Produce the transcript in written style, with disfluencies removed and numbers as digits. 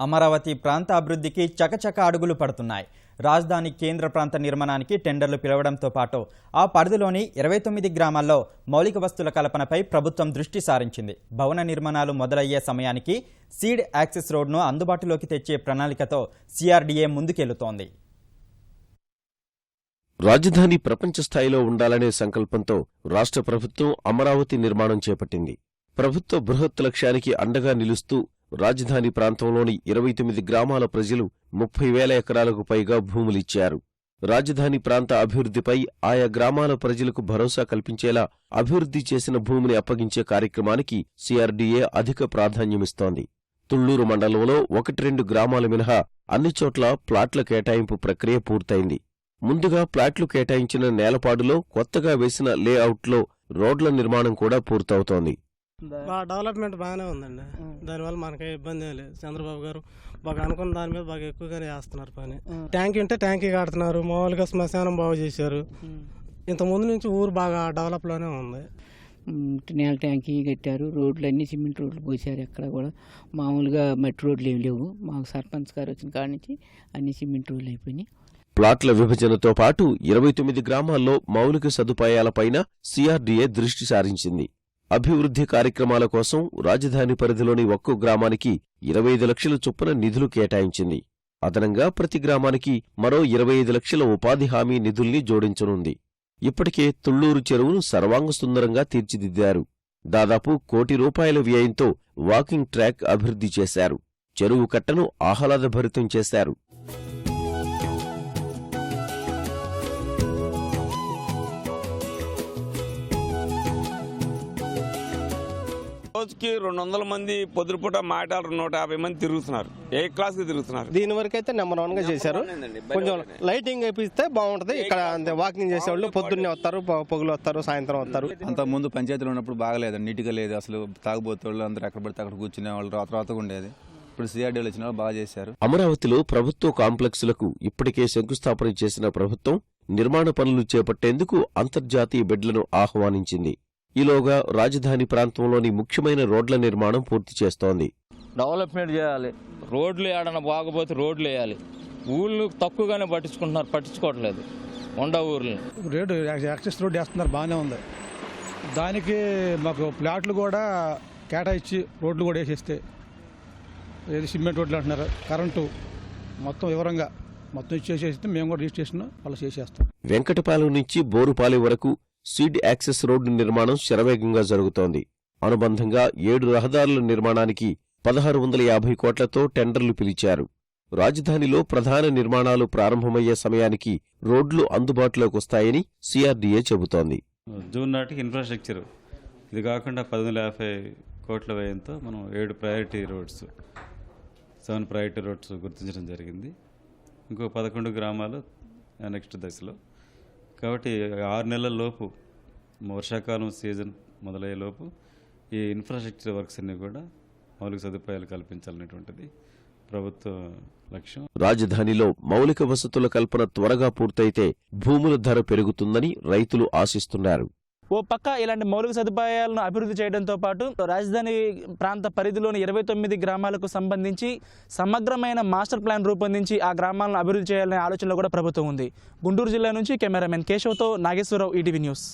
అమరావతి ప్రాంత అభివృద్ధికి చకచక అడుగులు పడుతున్నాయి. రాజధాని కేంద్ర ప్రాంత నిర్మాణానికి టెండర్లు పిలవడంతో పాటు ఆ పరిధిలోని 29 గ్రామాల్లో మౌలిక వస్తువుల కల్పనపై ప్రభుత్వం దృష్టి సారించింది. భవన నిర్మాణాలు మొదలయ్యే సమయానికి సీడ్ యాక్సెస్ రోడ్ను అందుబాటులోకి తెచ్చే ప్రణాళికతో సిఆర్డీఏ ముందుకెళ్తోంది. రాజధాని ప్రపంచ స్థాయిలో ఉండాలనే సంకల్పంతో రాష్ట్ర ప్రభుత్వం అమరావతి నిర్మాణం చేపట్టింది. ప్రభుత్వ బృహత్ లక్ష్యానికి అండగా నిలుస్తూ రాజధాని ప్రాంతంలోని 29 గ్రామాల ప్రజలు 30,000 ఎకరాలకు పైగా భూములిచ్చారు. రాజధాని ప్రాంత అభివృద్ధిపై ఆయా గ్రామాల ప్రజలకు భరోసా కల్పించేలా అభివృద్ధి చేసిన భూమిని అప్పగించే కార్యక్రమానికి సిఆర్డీఏ అధిక ప్రాధాన్యమిస్తోంది. తుళ్లూరు మండలంలో 1-2 గ్రామాలు మినహా అన్ని చోట్ల ప్లాట్ల కేటాయింపు ప్రక్రియ పూర్తయింది. ముందుగా ప్లాట్లు కేటాయించిన నేలపాడులో కొత్తగా వేసిన లేఅవుట్లో రోడ్ల నిర్మాణం కూడా పూర్తవుతోంది. డెవలప్మెంట్ బాగానే ఉందండి. దానివల్ల మనకి ఇబ్బంది ఏం లేదు. చంద్రబాబు గారు బాగా అనుకున్న దాని మీద బాగా ఎక్కువగానే చేస్తున్నారు పని. ట్యాంకీ ఉంటే ట్యాంకీ కడుతున్నారు, మామూలుగా శ్మశానం బాగు చేశారు. ఇంత ముందు నుంచి ఊరు బాగా డెవలప్లోనే ఉంది. నేల ట్యాంకీ కట్టారు, రోడ్లు అన్నీ సిమెంట్ రోడ్లు పోసారు. ఎక్కడ కూడా మామూలుగా మట్టి రోడ్లు ఏమి లేవు. మాకు సర్పంచ్ గారు వచ్చిన కాడి నుంచి అన్ని సిమెంట్ రోడ్లు అయిపోయినాయి. ప్లాట్ల విభజనతో పాటు 29 గ్రామాల్లో మౌలిక సదుపాయాలపైన సిఆర్డీఏ దృష్టి సారించింది. అభివృద్ధి కార్యక్రమాల కోసం రాజధాని పరిధిలోని ఒక్కో గ్రామానికి 25 లక్షల చొప్పున నిధులు కేటాయించింది. అదనంగా ప్రతి గ్రామానికి మరో 25 లక్షల ఉపాధి హామీ నిధుల్ని జోడించనుంది. ఇప్పటికే తుళ్లూరు చెరువును సర్వాంగ సుందరంగా తీర్చిదిద్దారు. దాదాపు ₹1 కోటి వ్యయంతో వాకింగ్ ట్రాక్ అభివృద్ధి చేశారు. చెరువు కట్టను ఆహ్లాదభరితం చేశారు. రోజుకి 200 మంది పొద్దుపూట మాటలు 150 మంది తిరుగుతున్నారు. ఏ క్లాస్ కి తిరుగుతున్నారు. దీని వరకు అయితే నెంబర్ 1 గా చేశారు. కొంచెం లైటింగ్ వేపిస్తే బాగుంటది. ఇక్కడ వాకింగ్ చేసేవాళ్ళు పొద్దున్నే వస్తారు, పొగలు వస్తారు, సాయంత్రం వస్తారు. అంత ముందు పంచాయతీలో ఉన్నప్పుడు బాగలేదు, నీట్గా లేదు. అసలు తాగుబోతోళ్ళు అందరూ ఎక్కడ పడితే అక్కడ కూర్చునే వాళ్ళు, రాతగా ఉండేది. ఇప్పుడు సిఆర్డీలు వచ్చిన వాళ్ళు బాగా చేశారు. అమరావతిలో ప్రభుత్వ కాంప్లెక్సులకు ఇప్పటికే శంకుస్థాపన చేసిన ప్రభుత్వం నిర్మాణ పనులు చేపట్టేందుకు అంతర్జాతీయ బెడ్లను ఆహ్వానించింది. ఈలోగా రాజధాని ప్రాంతంలోని ముఖ్యమైన రోడ్ల నిర్మాణం పూర్తి చేస్తోంది. డెవలప్మెంట్ చేయాలి. రోడ్లు ఏడన్నా బాగపోతే రోడ్లు వేయాలి. ఊళ్ళు తక్కువగానే పట్టించుకోవట్లేదు. ఊర్లు రేటు యాక్సెస్ రోడ్ వేస్తున్నారు, బాగానే ఉంది. దానికి మాకు ప్లాట్లు కూడా కేటాయించి రోడ్లు కూడా వేసేస్తే, ఏది సిమెంట్ రోడ్లు అంటున్నారు, కరెంటు మొత్తం వివరంగా మొత్తం ఇచ్చేసేస్తే మేము కూడా రిజిస్ట్రేషన్ వాళ్ళు చేసేస్తాం. వెంకటపాలెం నుంచి బోరుపాలెం వరకు సీడ్ యాక్సెస్ రోడ్డు నిర్మాణం శరవేగంగా జరుగుతోంది. అనుబంధంగా 7 రహదారుల నిర్మాణానికి 1650 కోట్లతో టెండర్లు పిలిచారు. రాజధానిలో ప్రధాన నిర్మాణాలు ప్రారంభమయ్యే సమయానికి రోడ్లు అందుబాటులోకి వస్తాయని సిఆర్డీఏ చెబుతోంది. జూన్ నాటికి ఇన్ఫ్రాస్ట్రక్చర్ ఇది కాకుండా 1150 కోట్ల వ్యయంతో మనం 7 ప్రయారిటీ రోడ్స్, 7 ప్రయారిటీ రోడ్స్ గుర్తించడం జరిగింది. ఇంకో 11 గ్రామాలు నెక్స్ట్ దశలో. కాబట్టి 6 నెలల లోపు, వర్షాకాలం సీజన్ మొదలయ్యే లోపు ఈ ఇన్ఫ్రాస్ట్రక్చర్ వర్క్స్ అన్ని కూడా మౌలిక సదుపాయాలు కల్పించాలనేటువంటిది ప్రభుత్వ లక్ష్యం. రాజధానిలో మౌలిక వసతుల కల్పన త్వరగా పూర్తయితే భూముల ధర పెరుగుతుందని రైతులు ఆశిస్తున్నారు. ఓ పక్క ఇలాంటి మౌలిక సదుపాయాలను అభివృద్ధి చేయడంతో పాటు రాజధాని ప్రాంత పరిధిలోని 29 గ్రామాలకు సంబంధించి సమగ్రమైన మాస్టర్ ప్లాన్ రూపొందించి ఆ గ్రామాలను అభివృద్ధి చేయాలనే ఆలోచనలో కూడా ప్రభుత్వం ఉంది. గుంటూరు జిల్లా నుంచి కెమెరామెన్ కేశవ్తో నాగేశ్వరరావు, ఈటీవీ న్యూస్.